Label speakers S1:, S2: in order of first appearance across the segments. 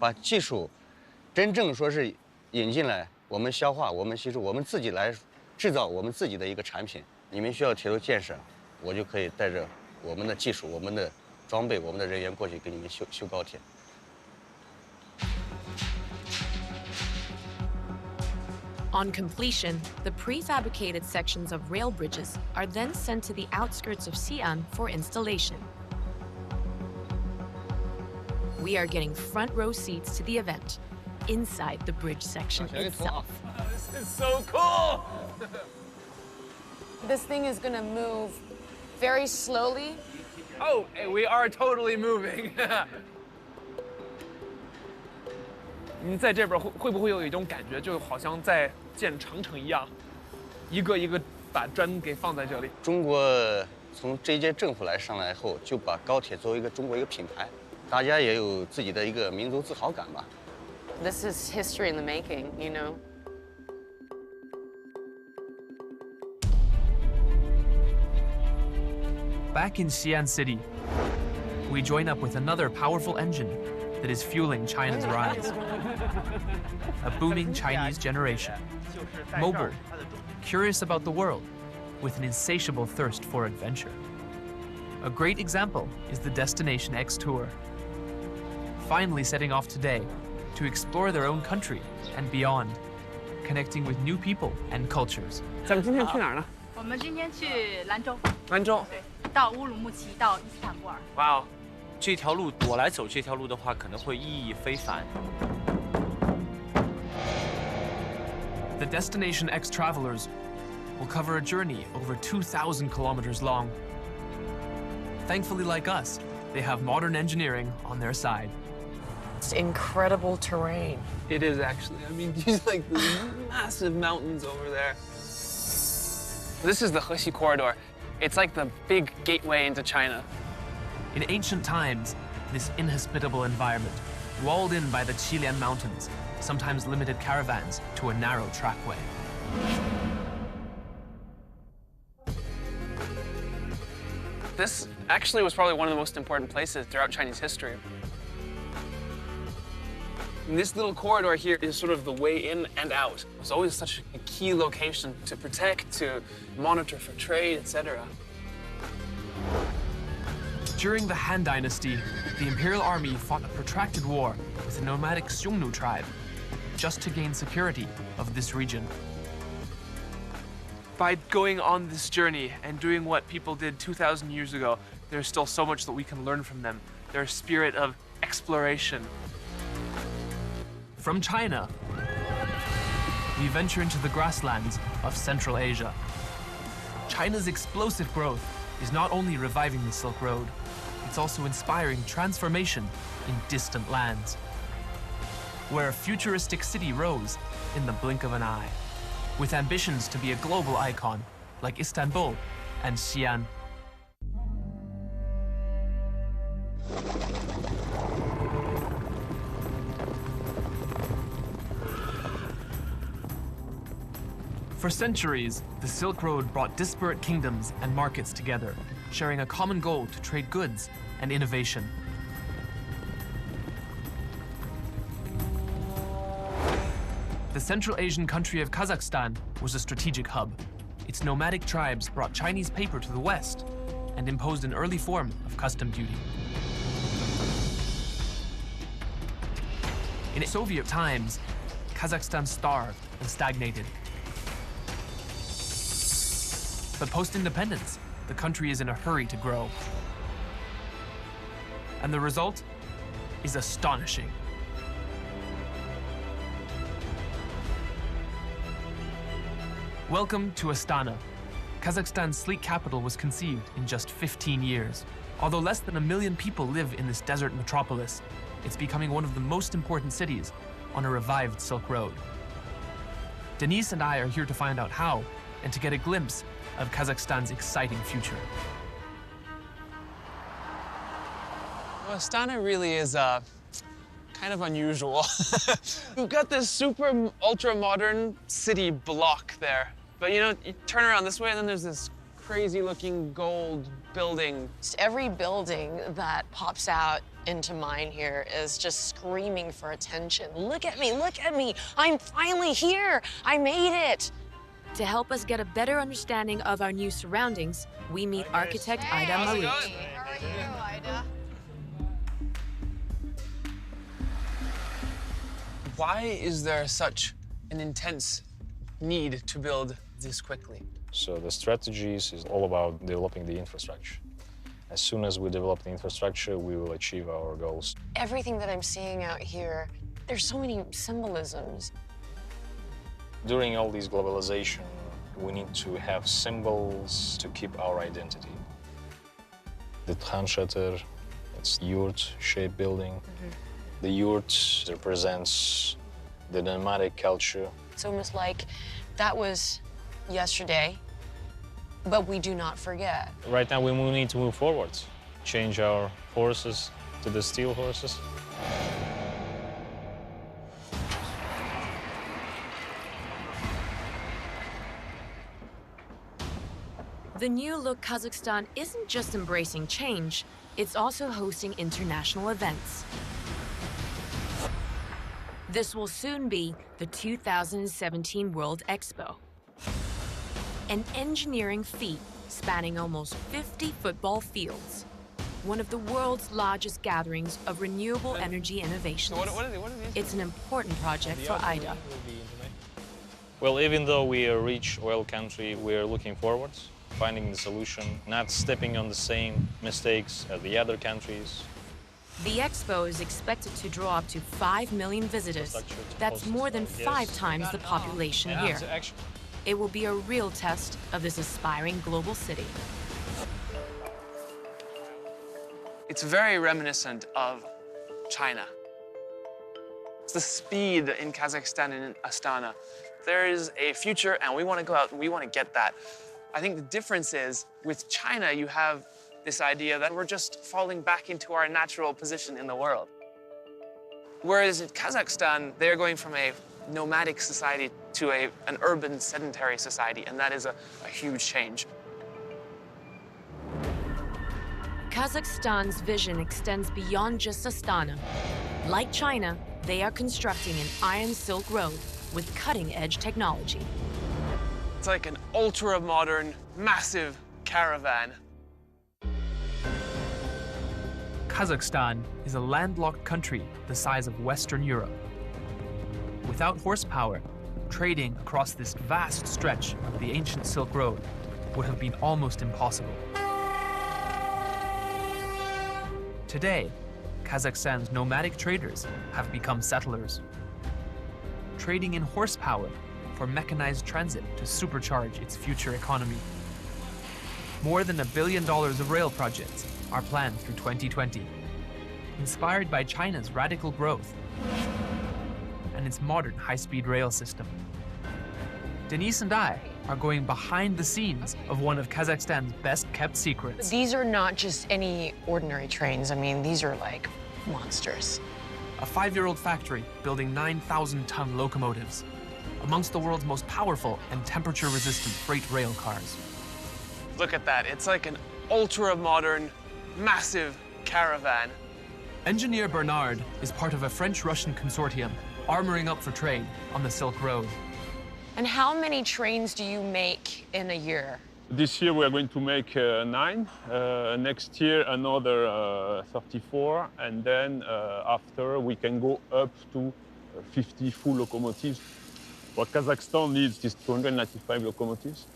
S1: 把技术真正说是引进来，我们消化，我们吸收，我们自己来制造我们自己的一个产品。你们需要铁路建设，我就可以带着我们的技术、我们的装备、我们的人员过去给你们修高铁。
S2: On completion, the prefabricated sections of rail bridges are then sent to the outskirts of Xi'an for installation. We are getting front row seats to the event, inside the bridge section itself.
S3: This is so cool!
S4: This thing is gonna move very slowly.
S3: Oh, we are totally moving. 你在这边会不会有一种感觉，就好像在建长城一样，一个一个把砖给放在这里？
S1: 中国从这一届政府上来后，就把高铁作为中国一个品牌，大家也有自己的一个民族自豪感吧。
S4: This is history in the making, you know.
S5: Back in Xi'an City, we join up with another powerful engine that is fueling China's rise. A booming Chinese generation, mobile, curious about the world, with an insatiable thirst for adventure. A great example is the Destination X tour. Finally setting off today to explore their own country and beyond, connecting with new people and cultures.
S3: 咱们今天去哪儿呢？
S6: 我们今天去兰州。
S3: 兰州。
S6: 对，到乌鲁木齐，到伊斯坦布尔。
S3: 哇哦！
S7: 这条路我来走这条路的话，可能会意义非凡。
S5: The Destination X travelers will cover a journey over 2,000 kilometers long. Thankfully, like us, they have modern engineering on their side.
S8: It's incredible terrain.
S3: It is actually. I mean, these like these massive mountains over there. This is the Hexi Corridor. It's like the big gateway into China.
S5: In ancient times, this inhospitable environment, walled in by the Qilian Mountains, sometimes limited caravans to a narrow trackway.
S3: This actually was probably one of the most important places throughout Chinese history. And this little corridor here is sort of the way in and out. It was always such a key location to protect, to monitor for trade, etc.
S5: During the Han Dynasty, the imperial army fought a protracted war with the nomadic Xiongnu tribe, just to gain security of this region.
S3: By going on this journey and doing what people did 2,000 years ago, there's still so much that we can learn from them. Their spirit of exploration.
S5: From China, we venture into the grasslands of Central Asia. China's explosive growth is not only reviving the Silk Road, it's also inspiring transformation in distant lands, where a futuristic city rose in the blink of an eye, with ambitions to be a global icon like Istanbul and Xi'an. For centuries, the Silk Road brought disparate kingdoms and markets together, sharing a common goal to trade goods and innovation. The Central Asian country of Kazakhstan was a strategic hub. Its nomadic tribes brought Chinese paper to the West and imposed an early form of custom duty. In Soviet times, Kazakhstan starved and stagnated. But post-independence, the country is in a hurry to grow. And the result is astonishing. Welcome to Astana. Kazakhstan's sleek capital was conceived in just 15 years. Although less than 1 million people live in this desert metropolis, it's becoming one of the most important cities on a revived Silk Road. Denise and I are here to find out how and to get a glimpse of Kazakhstan's exciting future.
S3: Well, Astana really is kind of unusual. We've got this super ultra modern city block there. But you know, you turn around this way and then there's this crazy-looking gold building.
S8: Every building that pops out into mind here is just screaming for attention. Look at me, look at me. I'm finally here. I made it.
S2: To help us get a better understanding of our new surroundings, we meet architect Ida Marut.
S4: How are you, Ida?
S3: Why is there such an intense need to build this quickly?
S9: So the strategies is all about developing the infrastructure. As soon as we develop the infrastructure, we will achieve our goals.
S8: Everything that I'm seeing out here, there's so many symbolisms.
S9: During all this globalization, we need to have symbols to keep our identity. The Transchatter, it's yurt-shaped building. The yurt represents the nomadic culture.
S8: It's almost like that was yesterday, but we do not forget.
S9: Right now, we need to move forward, change our horses to the steel horses.
S2: The new look Kazakhstan isn't just embracing change, it's also hosting international events. This will soon be the 2017 World Expo, an engineering feat spanning almost 50 football fields, one of the world's largest gatherings of renewable energy innovations.
S3: So what are these?
S2: It's an important project for Ida.
S9: Well, even though we are a rich oil country, we are looking forward, finding the solution, not stepping on the same mistakes as the other countries.
S2: The expo is expected to draw up to 5 million visitors. That's more than 5 times the population here. It will be a real test of this aspiring global city.
S3: It's very reminiscent of China. It's the speed in Kazakhstan and in Astana. There is a future, and we want to go out and we want to get that. I think the difference is, with China, you have this idea that we're just falling back into our natural position in the world. Whereas in Kazakhstan, they're going from a nomadic society to an urban sedentary society, and that is a huge change.
S2: Kazakhstan's vision extends beyond just Astana. Like China, they are constructing an iron silk road with cutting-edge technology.
S3: It's like an ultra-modern, massive caravan.
S5: Kazakhstan is a landlocked country the size of Western Europe. Without horsepower, trading across this vast stretch of the ancient Silk Road would have been almost impossible. Today, Kazakhstan's nomadic traders have become settlers, trading in horsepower for mechanized transit to supercharge its future economy. More than $1 billion of rail projects are planned through 2020, inspired by China's radical growth and its modern high-speed rail system. Denise and I are going behind the scenes of one of Kazakhstan's best-kept secrets.
S8: These are not just any ordinary trains. I mean, these are like monsters.
S5: A 5-year-old factory building 9,000-ton locomotives, amongst the world's most powerful and temperature-resistant freight rail cars.
S3: Look at that. It's like an ultra-modern, massive caravan.
S5: Engineer Bernard is part of a French-Russian consortium armoring up for trade on the Silk Road.
S8: And how many trains do you make in a year?
S10: This year we are going to make 9. Next year another 34, and then after we can go up to 50 full locomotives. What Kazakhstan needs is 295 locomotives.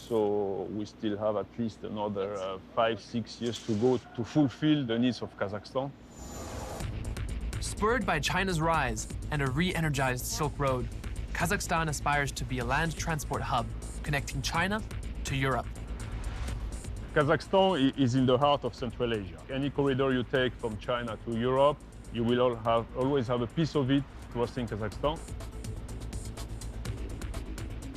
S10: So we still have at least another 5-6 years to go to fulfill the needs of Kazakhstan.
S5: Spurred by China's rise and a re-energized Silk Road, Kazakhstan aspires to be a land transport hub connecting China to Europe.
S10: Kazakhstan is in the heart of Central Asia. Any corridor you take from China to Europe, you will always have a piece of it crossing Kazakhstan.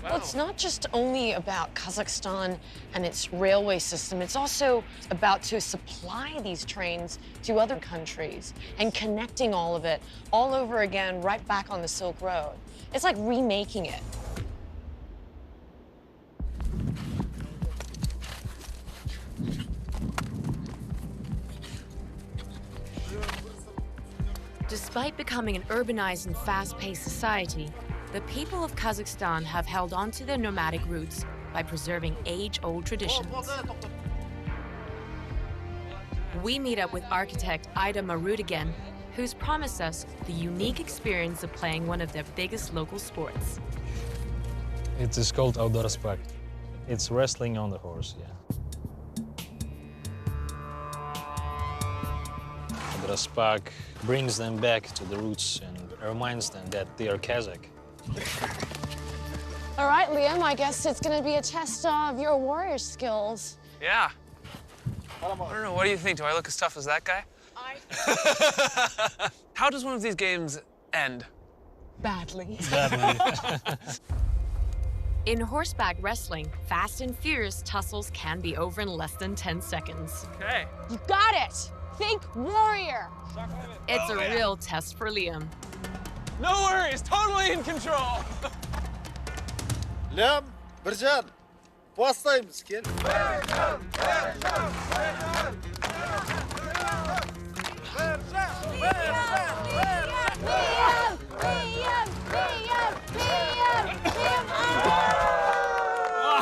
S8: Well, it's not just only about Kazakhstan and its railway system. It's also about to supply these trains to other countries and connecting all of it all over again right back on the Silk Road. It's like remaking it.
S2: Despite becoming an urbanized and fast-paced society, the people of Kazakhstan have held on to their nomadic roots by preserving age-old traditions. We meet up with architect Ida Marud again, who's promised us the unique experience of playing one of their biggest local sports.
S9: It is called outdoor sport. It's wrestling on the horse, yeah. Outdoor sport brings them back to the roots and reminds them that they are Kazakh.
S8: All right, Liam, I guess it's gonna be a test of your warrior skills.
S3: Yeah. I don't know, what do you think? Do I look as tough as that guy? How does one of these games end?
S8: Badly.
S2: In horseback wrestling, fast and furious tussles can be over in less than 10 seconds.
S3: Okay.
S8: You got it! Think warrior!
S2: It's a real test for Liam.
S3: No worries, totally in control.
S11: Liam, Birjan, postayım skin.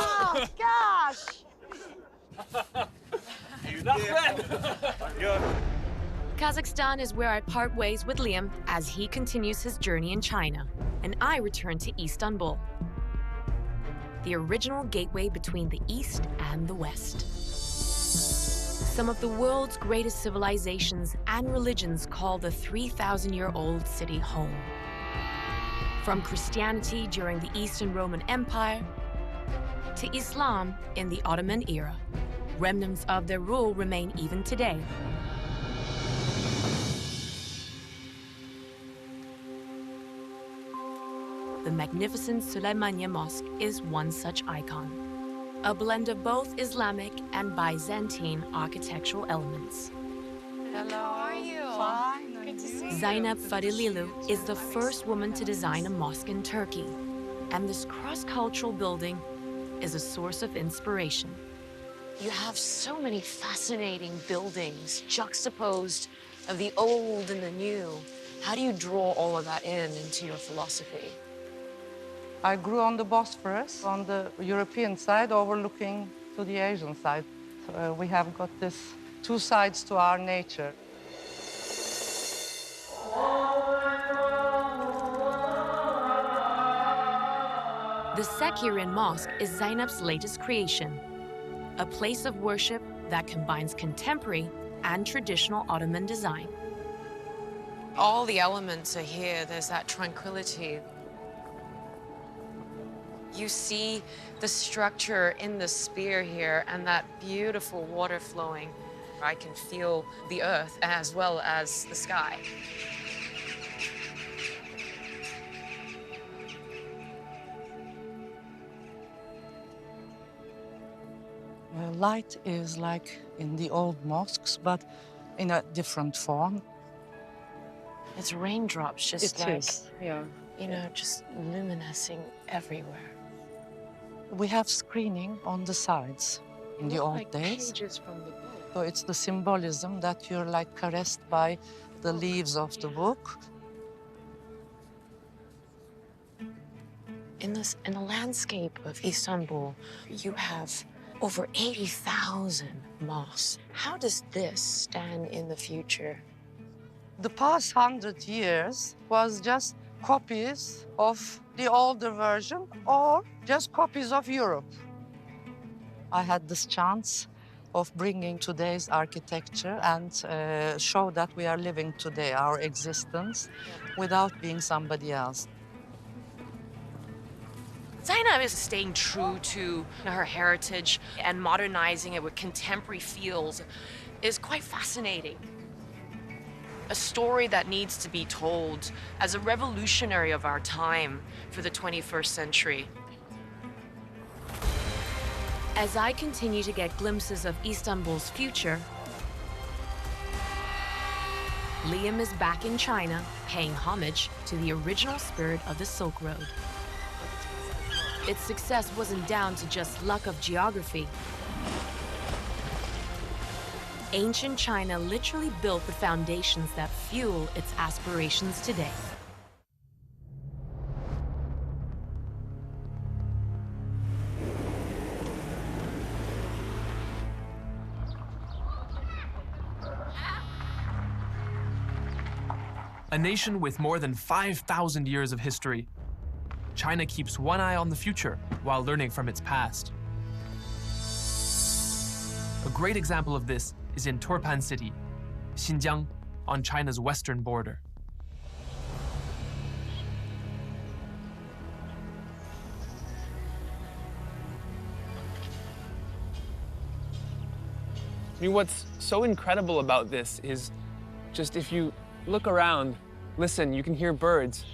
S8: Oh, gosh!
S2: Kazakhstan is where I part ways with Liam as he continues his journey in China, and I return to Istanbul, the original gateway between the East and the West. Some of the world's greatest civilizations and religions call the 3,000-year-old city home. From Christianity during the Eastern Roman Empire to Islam in the Ottoman era, remnants of their rule remain even today. The magnificent Süleymaniye Mosque is one such icon, a blend of both Islamic and Byzantine architectural elements.
S4: Hello, how are you? Fine. Good to see you.
S2: Zeynep Fadililu is the first woman to design a mosque in Turkey, and this cross-cultural building is a source of inspiration.
S8: You have so many fascinating buildings juxtaposed of the old and the new. How do you draw all of that into your philosophy?
S12: I grew on the Bosphorus, on the European side, overlooking to the Asian side. We have got this two sides to our nature.
S2: The Sekirin Mosque is Zeynep's latest creation, a place of worship that combines contemporary and traditional Ottoman design.
S8: All the elements are here. There's that tranquility. You see the structure in the spear here and that beautiful water flowing. I can feel the earth as well as the sky.
S12: Light is like in the old mosques, but in a different form.
S8: It's raindrops, just
S12: It
S8: like,
S12: is, yeah.
S8: you know, just luminescing everywhere.
S12: We have screening on the sides in the old
S8: like
S12: days.
S8: pages from the book.
S12: So it's the symbolism that you're like caressed by the leaves of the book.
S8: In the landscape of Istanbul, you have over 80,000 mosques. How does this stand in the future?
S12: The past 100 years was just copies of the older version or just copies of Europe. I had this chance of bringing today's architecture and show that we are living today, our existence, without being somebody else.
S2: Zeynep is staying true to her heritage and modernizing it with contemporary feels is quite fascinating. A story that needs to be told as a revolutionary of our time for the 21st century. As I continue to get glimpses of Istanbul's future, Liam is back in China, paying homage to the original spirit of the Silk Road. Its success wasn't down to just luck of geography. Ancient China literally built the foundations that fuel its aspirations today.
S5: A nation with more than 5,000 years of history, China keeps one eye on the future while learning from its past. A great example of this is in Turpan City, Xinjiang, on China's western border.
S3: I mean, what's so incredible about this is just if you look around, listen, you can hear birds.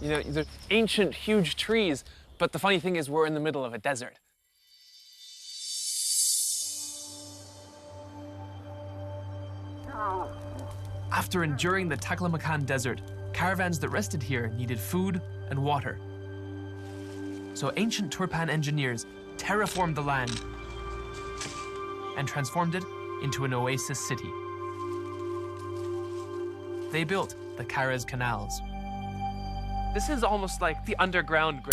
S3: You know, they're ancient, huge trees, but the funny thing is we're in the middle of a desert.
S5: After enduring the Taklamakan Desert, caravans that rested here needed food and water. So ancient Turpan engineers terraformed the land and transformed it into an oasis city. They built the Karez canals.
S3: This is almost like the underground